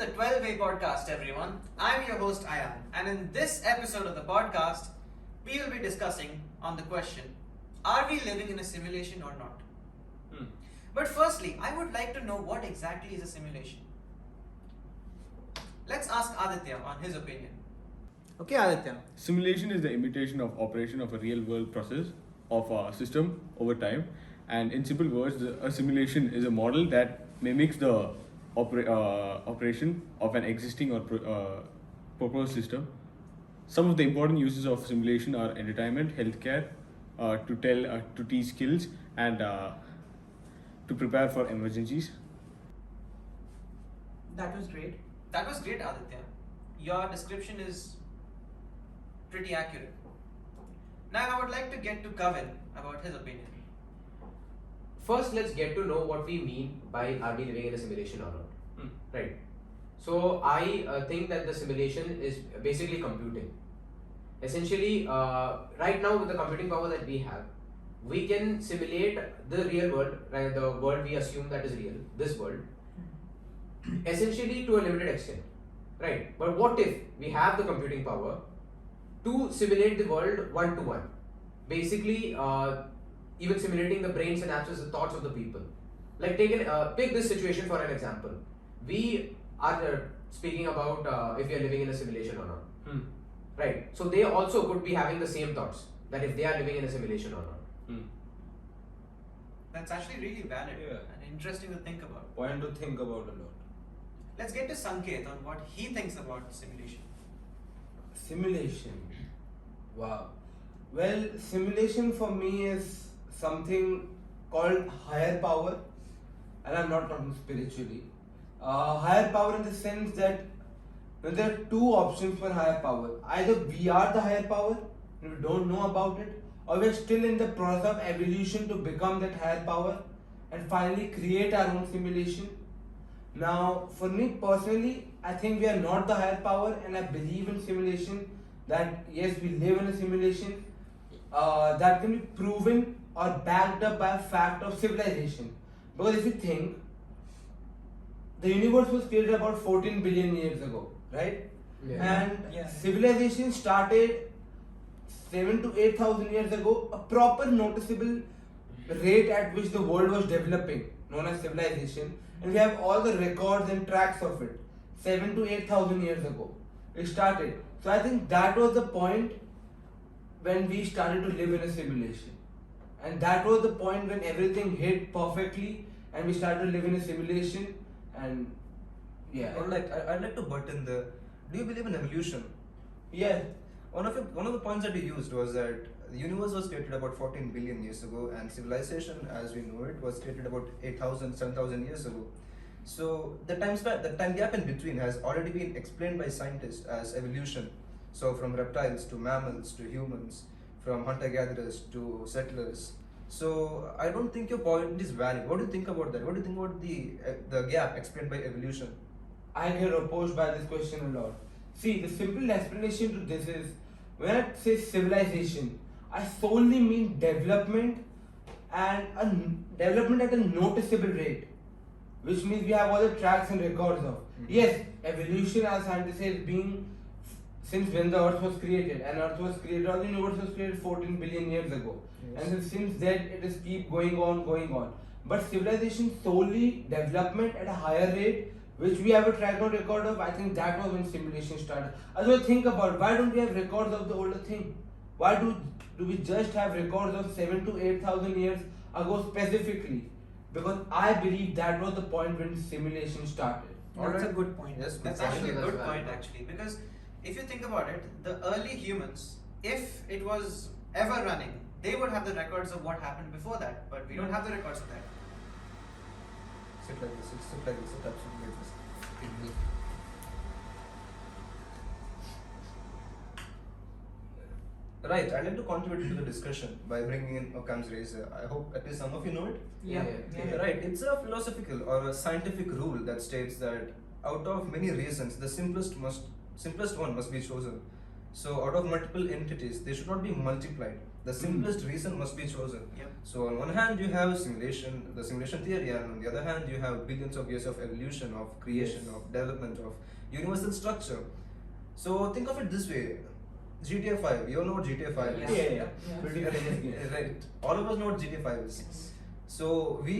the 12-Way podcast, everyone. I'm your host, Ayan, and in this episode of the podcast, we will be discussing on the question, are we living in a simulation or not? But firstly, I would like to know what exactly is a simulation. Let's ask Aditya on his opinion. Okay, Aditya. Simulation is the imitation of operation of a real world process of a system over time. And in simple words, a simulation is a model that mimics the operation of an existing or proposed system. Some of the important uses of simulation are entertainment, healthcare, to teach skills, and to prepare for emergencies. That was great. That was great, Aditya. Your description is pretty accurate. Now, I would like to get to Kavin about his opinion. First, let's get to know what we mean by are we living in a simulation or not. Right. So I think that the simulation is basically computing. Essentially, right now with the computing power that we have, we can simulate the real world, right, the world we assume that is real, this world, essentially to a limited extent. Right. But what if we have the computing power to simulate the world one to one? Basically, even simulating the brain synapses, the thoughts of the people. Like take this situation for an example. We are speaking about if we are living in a simulation or not. Right. So they also could be having the same thoughts that if they are living in a simulation or not. That's actually really valid and interesting to think about. Point to think about a lot. Let's get to Sanket on what he thinks about simulation. Simulation. Wow. Well, simulation for me is something called higher power, and I'm not talking spiritually. Higher power in the sense that there are two options for higher power. Either we are the higher power and we don't know about it, or we're still in the process of evolution to become that higher power and finally create our own simulation. Now, for me personally, I think we are not the higher power, and I believe in simulation that yes, we live in a simulation that can be proven or backed up by a fact of civilization. Because if you think, the universe was created about 14 billion years ago, right? And civilization started 7 to 8,000 years ago, a proper noticeable rate at which the world was developing, known as civilization, and we have all the records and tracks of it. 7 to 8,000 years ago, it started. So I think that was the point when we started to live in a simulation, and that was the point when everything hit perfectly, and we started to live in a simulation. And I'd like to butt in there. Do you believe in evolution? yeah, One of the points that you used was that the universe was created about 14 billion years ago, and civilization, as we know it, was created about 8,000, 7,000 years ago. So the time gap in between has already been explained by scientists as evolution. So from reptiles to mammals to humans, from hunter-gatherers to settlers. So I don't think your point is valid. What do you think about that? What do you think about the gap explained by evolution? I get opposed by this question a lot. See, the simple explanation to this is, when I say civilization, I solely mean development, and development at a noticeable rate, which means we have all the tracks and records of. Yes, evolution, as scientists say, is being since when the earth was created, and earth was created, or the universe was created 14 billion years ago. Yes. And since then it is keep going on. But civilization solely development at a higher rate, which we have a track record of. I think that was when simulation started. Also think about, why don't we have records of the older thing? Why do we just have records of 7 to 8,000 years ago specifically? Because I believe that was the point when simulation started. That's a good point. Yes, That's good actually a point. good That's point, valid. actually, because if you think about it, the early humans, if it was ever running, they would have the records of what happened before that, but we don't have the records of that. Sit like this, sit like this, sit absolutely like this. Right, I'd like to contribute to the discussion by bringing in Occam's razor. I hope at least some of you know it. Yeah. Right, it's a philosophical or a scientific rule that states that out of many reasons, the simplest one must be chosen. So, out of multiple entities, they should not be multiplied. The simplest reason must be chosen. Yep. So on one hand you have simulation, the simulation theory, and on the other hand you have billions of years of evolution, of creation, Yes. of development, of universal structure. So think of it this way: GTA 5. You all know what GTA 5 is. Yeah. Pretty famous game. Right. All of us know what GTA 5 is. So we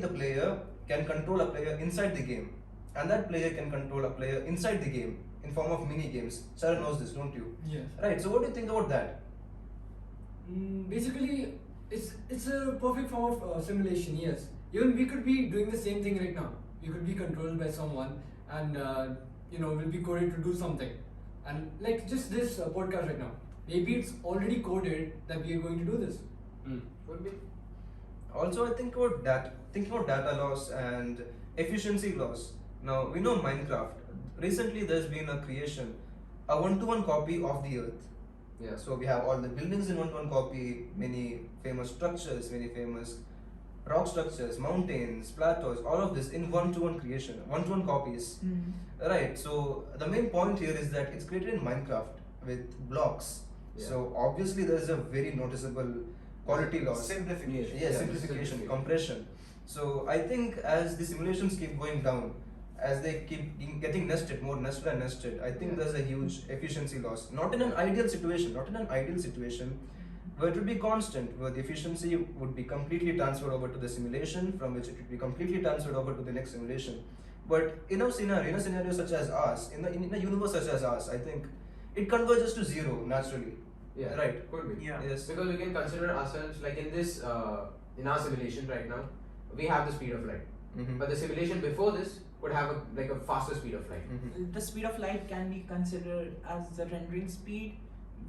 the player can control a player inside the game, and that player can control a player inside the game in form of mini games. Sharon knows this, don't you? Yes. Right. So what do you think about that? Basically, it's a perfect form of simulation. Yes. Even we could be doing the same thing right now. We could be controlled by someone, and we'll be coded to do something. And like just this podcast right now, maybe it's already coded that we are going to do this. Could be. Also, I think about data loss and efficiency loss. Now we know Minecraft. Recently, there's been a creation, a one-to-one copy of the Earth. Yeah. So we have all the buildings in one-to-one copy, many famous structures, many famous rock structures, mountains, plateaus, all of this in one-to-one creation, one-to-one copies. Right. So the main point here is that it's created in Minecraft with blocks. Yeah. So obviously there is a very noticeable quality loss. Simplification. Yeah, Yeah, simplification, simplification. compression. So I think as the simulations keep going down, as they keep getting nested, more nested and nested, I think Yeah. there's a huge efficiency loss. Not in an ideal situation, where it would be constant, where the efficiency would be completely transferred over to the simulation, from which it would be completely transferred over to the next simulation. But in a scenario such as ours, in a universe such as ours, I think it converges to zero naturally. Yeah. Right. Could be. Yeah. Yes. Because we can consider ourselves like in this in our simulation right now, we have the speed of light. Mhm. But the simulation before this would have a faster speed of light. Mhm. The speed of light can be considered as the rendering speed,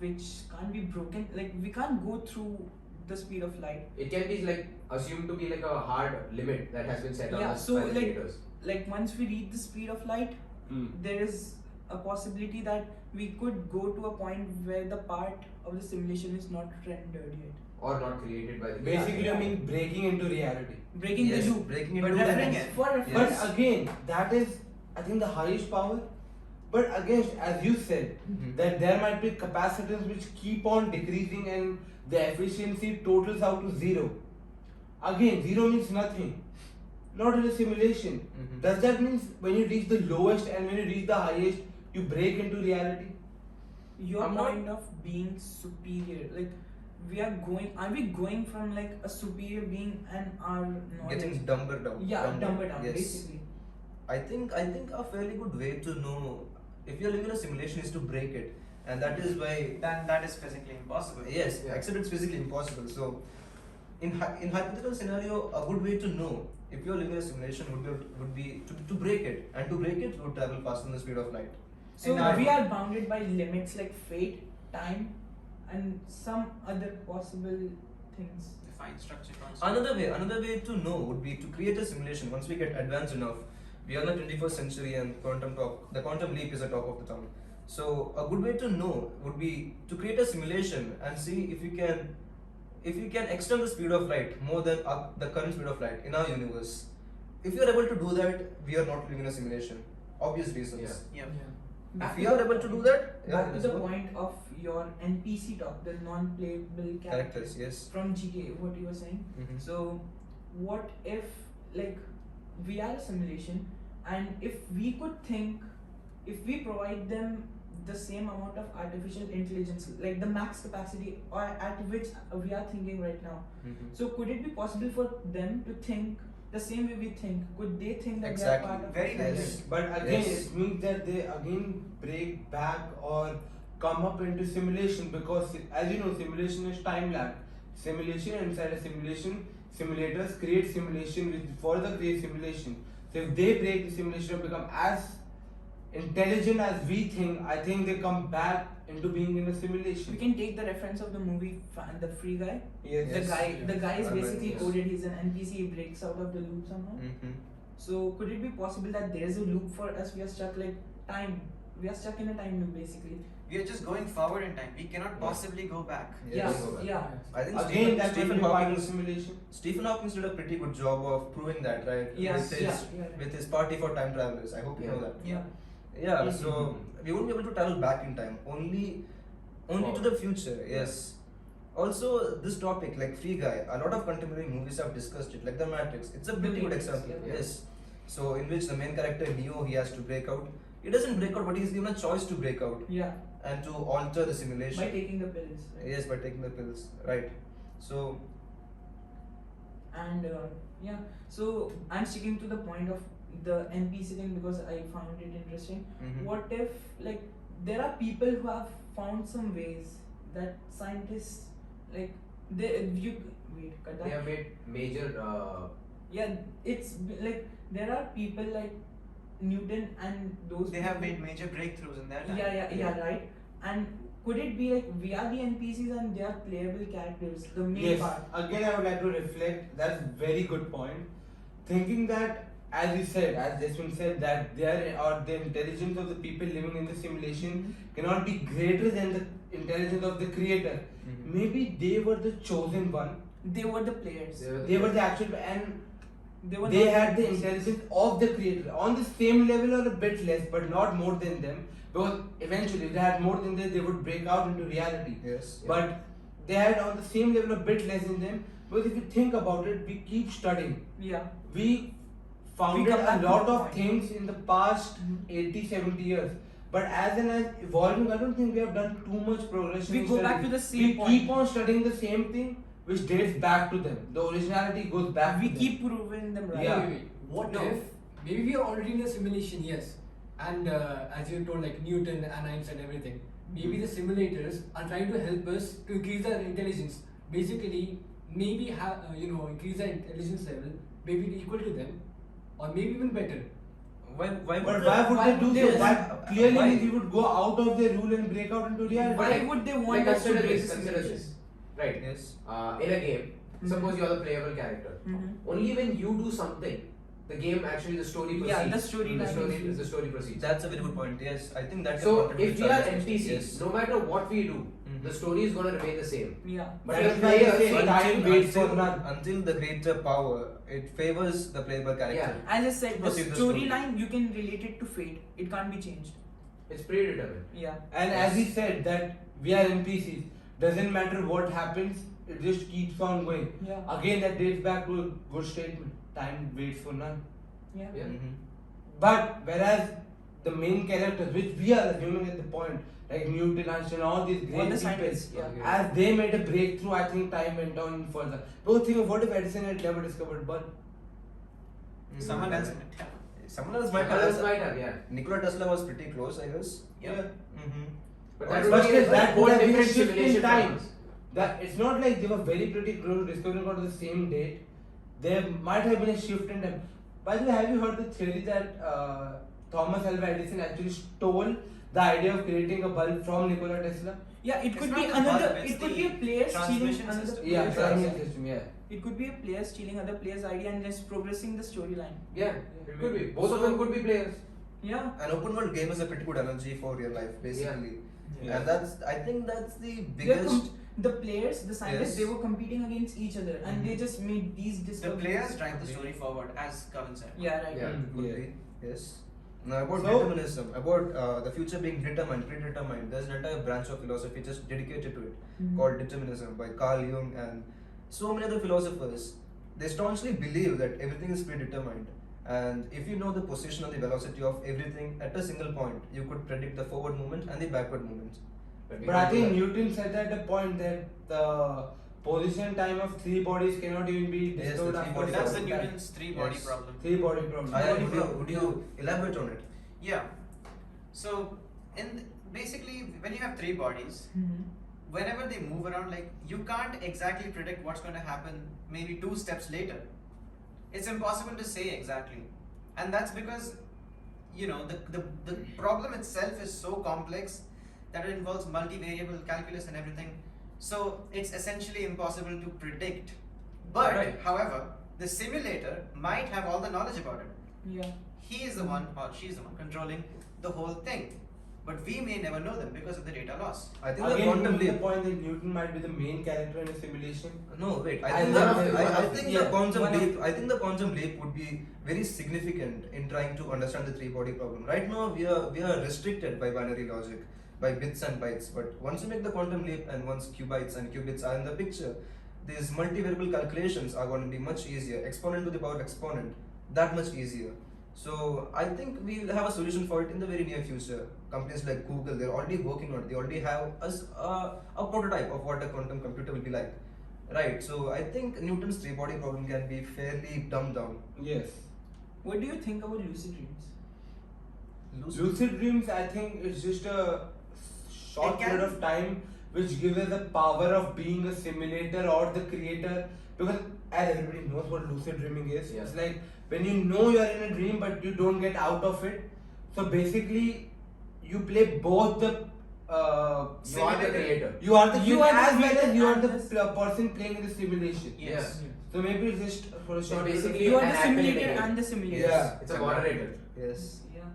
which can't be broken. Like we can't go through the speed of light. It can be like assumed to be like a hard limit that has been set on Yeah, us so by the like- creators. Like once we reach the speed of light, there is a possibility that we could go to a point where the part of the simulation is not rendered yet, Or not created by the Basically, Yeah. I mean breaking into reality. breaking Yes, the loop. breaking But into referring that. it for Yes. reference. But again, that is, I think, the highest power. But again, as you said, Mhm. that there might be capacitors which keep on decreasing and the efficiency totals out to zero. Again, zero means nothing. Not in a simulation. Mhm. Does that mean when you reach the lowest and when you reach the highest, you break into reality? Your I'm not- point of being superior, like are we going from like a superior being and our knowledge? Getting dumber down. dumber down Yes. basically. I think a fairly good way to know if you're living in a simulation is to break it, and that is why. Then that is physically impossible. Yes, Yeah. except it's physically impossible. So, in hypothetical scenario, a good way to know if you're living in a simulation would be to break it, and to break it, you would travel faster than the speed of light. So And we are bounded by limits like fate, time, and some other possible things. Define structure concept. Another way to know would be to create a simulation. Once we get advanced enough, we are in the 21st century, and the quantum leap is the talk of the town. So a good way to know would be to create a simulation and see if you can extend the speed of light more than the current speed of light in our universe. If you are able to do that, we are not living in a simulation. Obvious reasons. Yeah. Yep. If we are able to do that, Back to let's the go. point of your NPC talk, the non-playable Characters, yes. from GTA, what you were saying. Mhm. So, what if like we are a simulation, and if we could think, if we provide them the same amount of artificial intelligence, like the max capacity or at which we are thinking right now, Mhm. so could it be possible for them to think the same way we think? Could they think that Exactly. they are part of Very a nice. simulation? But again, Yes. it means that they again break back or come up into simulation, because as you know, simulation is time lag. Simulation inside a simulation, simulators create simulation which further create simulation. So if they break the simulation and become as intelligent as we think, I think they come back into being in a simulation. We can take the reference of the movie The Free Guy. Yes. The guy is I mean, basically yes. coded. He's an NPC. He breaks out of the loop somehow. Mhm. So could it be possible that there is a loop for us? We are stuck like time. We are stuck in a time loop basically. We are just going forward in time. We cannot possibly go back. Yes. Yeah. I think Again, that Stephen will be part of Hawking. simulation. Stephen Hawking did a pretty good job of proving that, right? Yes, With his, yeah. with his party for time travelers. I hope you know that. Yeah. Yeah. So we won't be able to travel back in time. Only to the future. Yes. Also, this topic, like Free Guy, a lot of contemporary movies have discussed it, like The Matrix. It's a pretty good Matrix, example. yeah. Yes. So, in which the main character Neo, he has to break out. He doesn't break out, but he's given a choice to break out Yeah, and to alter the simulation. by taking the pills. Right? Yes, by taking the pills, right? So, And yeah, so I'm sticking to the point of the NPC thing because I found it interesting. mhm. What if, like, there are people who have found some ways that scientists, like, cut They that. have made major. Yeah, it's like there are people like Newton and those. They have people- made major breakthroughs in their time. Yeah, right. And could it be like we are the NPCs and they are playable characters? The main Yes. part. Again, I would like to reflect. That's very good point. Thinking that, as you said, as Jasmine said, that the intelligence of the people living in the simulation cannot be greater than the intelligence of the creator. Mhm. Maybe they were the chosen one. They were the players. They were the actual, and They were they not had the NPCs. intelligence of the creator on the same level or a bit less, but not more than them. Because eventually, if they had more than them, they would break out into reality. Yes. But they had on the same level a bit less in them. Because if you think about it, we keep studying. Yeah. We founded come back a to lot the of point. things in the past Mhm. 80, 70 years. But as evolving, I don't think we have done too much progression. We in go back studying. to the same We point. keep on studying the same thing, which dates back to them. The originality goes back We to keep them. proving them right. Yeah. Wait. What No. if maybe we are already in a simulation? Yes, and as you told, like Newton and Einstein and everything. Maybe the simulators are trying to help us to increase our intelligence. Basically, maybe increase our intelligence level, maybe equal to them, or maybe even better. Why But why would why they do would so? they That want- clearly why? means we would go out of their rule and break out into reality. Why would they want us to consider break this? the Consider simulation? this. Right. Yes. In a game, suppose you are the playable character. Mhm. Only when you do something, the game actually the story proceeds. Yeah, the storyline is- the story proceeds. That's a very good point. Yes, I think that. So can contribute if to we are others. NPCs, Yes. no matter what we do, Mhm. the story is gonna remain the same. Yeah. But That if is why they players, say time waits for none. Until the greater power, it favors the playable character. Yeah. As I said, the Proceed the story. storyline you can relate it to fate. It can't be changed. it's predetermined. Yeah. And Yes. as he said that we are NPCs, doesn't matter what happens, it just keeps on going. Yeah. Again, that dates back to a good statement. Time waits for none. Yeah. Yeah. Mhm. But whereas the main characters, which we are assuming at the point, like Newton, Einstein, all these All great the people, scientists. Yeah. Yeah. as they made a breakthrough, I think time went on further. Don't think of what if Edison had never discovered bulb. Someone else. Someone else might Others have. might have, yeah. Nikola Tesla was pretty close, I guess. Yeah. Mm-hmm. But But that would But be still, a that whole would have been a different shift in simulation time. from us. That it's not like they were very pretty close to discovering on the same date. There might have been a shift in time. By the way, have you heard the theory that Thomas Alva Edison actually stole the idea of creating a bulb from Nikola Tesla? Yeah, it It's could not be the another. bulb, it's It could the be a player stealing transmission another system. Yeah, player's transmission idea. system. Yeah. It could be a player stealing other player's idea and just progressing the storyline. Yeah, it could be. Both of them could be players. Yeah. An open world game is a pretty good analogy for real life, basically. Yeah. And I think that's the They're biggest. the players, the scientists, Yes. they were competing against each other, and they Mhm. just made these The discoveries. players drive the story forward, as Kavan said. Yeah, right. Yeah. Could Yeah. be, yes. Now about So- determinism, about the future being determined, predetermined. There's an entire branch of philosophy just dedicated to it, Mhm. called determinism by Carl Jung and so many other philosophers. They staunchly believe that everything is predetermined, and if you know the position and the velocity of everything at a single point, you could predict the forward movement and the backward movement. we But I can't do think that. Newton said at a point that the position time of three bodies cannot even be Yes, the discovered three after body That's the certain time. Newton's three-body Yes. problem. Three body problem. Would you elaborate on it? Yeah. So, basically, when you have three bodies, Mhm. whenever they move around, like you can't exactly predict what's going to happen maybe 2 steps later. It's impossible to say exactly, and that's because the problem itself is so complex that it involves multivariable calculus and everything. So it's essentially impossible to predict. But Right. however, the simulator might have all the knowledge about it. Yeah. He is the one or she is the one controlling the whole thing. But we may never know them because of the data loss. I think the Again, quantum the leap. point that Newton might be the main character in a simulation. No, wait. I I think, love the, it. I think the Yeah, quantum one of- leap. I think the quantum leap would be very significant in trying to understand the three-body problem. Right now, we are restricted by binary logic. by bits and bytes. But once you make the quantum leap and once qubits and qubits are in the picture, these multivariable calculations are going to be much easier. Exponent to the power of exponent, that much easier. So I think we'll have a solution for it in the very near future. Companies like Google, they're already working on it. They already have a prototype of what a quantum computer will be like. Right, so I think Newton's three-body problem can be fairly dumbed down. Yes. What do you think about lucid dreams? Lucid dreams, I think, is just a short It can- period of time which gives us the power of being a simulator or the creator. Because as everybody knows what lucid dreaming is, Yeah. it's like when you know you are in a dream but you don't get out of it. So basically, you play both the. You are the creator. You are the You creator are the as well as creator you are and the the- person playing in the simulation. Yes. So maybe it's just for a So short period of basically You are an the actor in a simulator game. and the simulator. Yeah. It's a moderator. Yes. Yeah.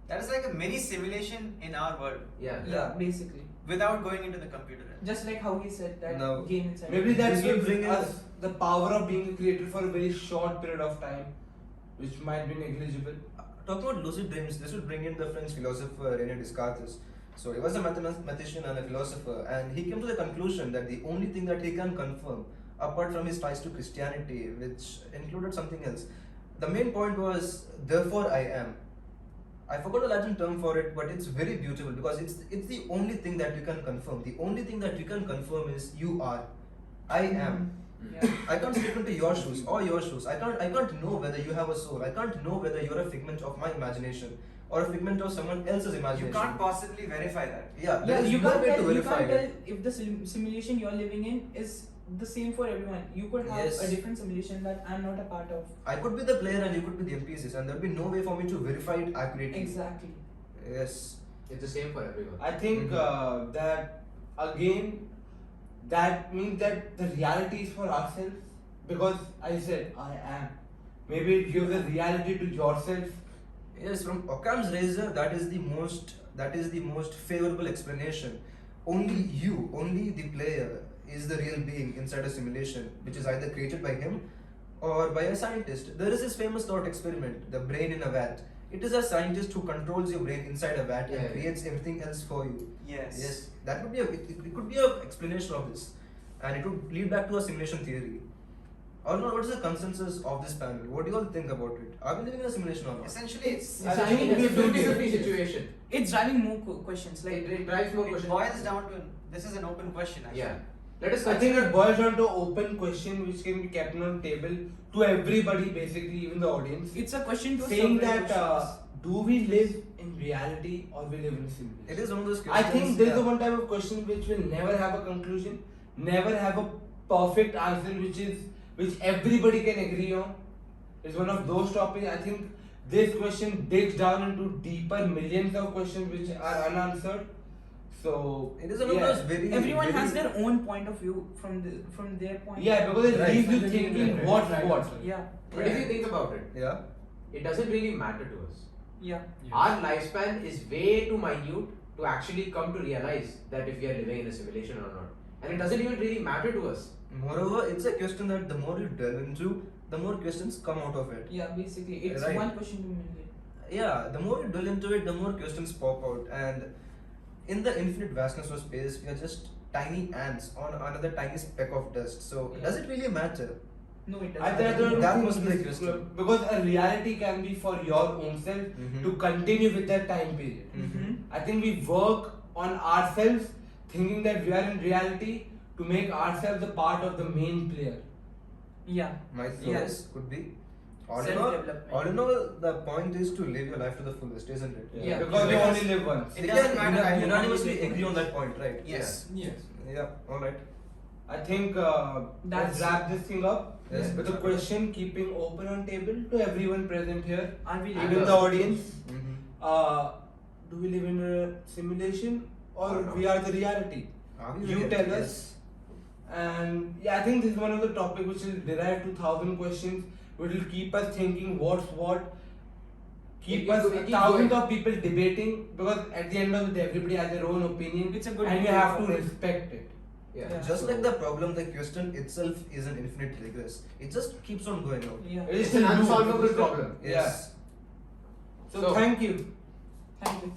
That is like a mini simulation in our world Yeah. Yeah, basically. without going into the computer. Just like how he said that Now, game inside. Maybe that This will gives bring in- us the power of being a creator for a very short period of time, which might be negligible. Talking about lucid dreams, this would bring in the French philosopher René Descartes. So he was a mathematician and a philosopher, and he came to the conclusion that the only thing that he can confirm, apart from his ties to Christianity, which included something else, the main point was, therefore I am. I forgot the Latin term for it, but it's very beautiful because it's the only thing that you can confirm. The only thing that you can confirm is you are. I am. Yeah. I can't step into your shoes or your shoes. I can't know whether you have a soul. I can't know whether you're a figment of my imagination or a figment of someone else's You imagination. can't possibly verify that. Yeah, there Yeah, is you no can't way tell, to you verify can't tell it. if the simulation you're living in is the same for everyone. You could have Yes. a different simulation that I'm not a part of. I could be the player and you could be the NPCs, and there'd be no way for me to verify it accurately. Exactly. Yes. It's the same for everyone. I think that again, that means that the reality is for ourselves, because I said I am. Maybe it gives a reality to yourself. Yes, from Occam's razor, that is the most favorable explanation. Only you, only the player, is the real being inside a simulation, which is either created by him or by a scientist. There is this famous thought experiment, the brain in a vat. It is a scientist who controls your brain inside a vat Yeah. and creates everything else for you. Yes. Yes, that would be it could be an explanation of this, and it would lead back to a simulation theory. Or not, what is the consensus of this panel? What do you all think about it? Are we living in a simulation or not? Essentially, it's I I mean, think it's a we do 50-50 this. situation. It's driving more questions. Like It drives more it questions. boils down to this is an open question. Actually. Yeah. Let us I think consider. it boils down to open question which can be kept on table to everybody, basically even the audience, it's a question to saying several that questions. do we live in reality or we live in a simulation? It is one of those I questions. think this is yeah. the one type of question which will never have a conclusion, never have a perfect answer which everybody can agree on. It's one of those topics. I think this question digs down into deeper millions of questions which are unanswered. So It is one of yeah. those very. Everyone very, has their own point of view from their point. Yeah, because it Right. leaves you Right. thinking Right. what's Right. what. Yeah. But if you think about it, Yeah. it doesn't really matter to us. Yeah. Our lifespan is way too minute to actually come to realize that if we are living in a simulation or not. And it doesn't even really matter to us. Moreover, it's a question that the more you delve into, the more questions come out of it. Yeah. Basically, it's Right. one question to million. Yeah, the more you delve into it, the more questions pop out. And in the infinite vastness of space, we are just tiny ants on another tiny speck of dust. So, Yeah. does it really matter? No, it I doesn't. don't That think must be the this- question. because a reality can be for your own self Mhm. to continue with that time period. Mhm. I think we work on ourselves thinking that we are in reality to make ourselves a part of the main player. Yeah. Might be, Yeah. yes, could be. All in Self-development. all, the point is to live your life to the fullest, isn't it? Yeah. Because we Because only live once. It doesn't matter. I can unanimously only live agree on once. that point, right? Yes. Yes. Yeah, alright. I think let's That's- wrap this thing up Yes. with a question keeping open on table to everyone present here, Are we even living? the audience. Mm-hmm. Do we live in a simulation or Or not? we are the reality? You tell us. And yeah, I think this is one of the topics which will derive to 1,000 questions, which will keep us thinking what's what, keep It us keep thousands going. of people debating, because at the end of the day, everybody has their own opinion, It's a good and you way have of to it. respect it. Yeah. Yeah. Just like the problem, the question itself is an infinite regress. It just keeps on going on. Yeah. It is It's an a loop. unsolvable problem. Yeah. Yes. So So- thank you. Thank you.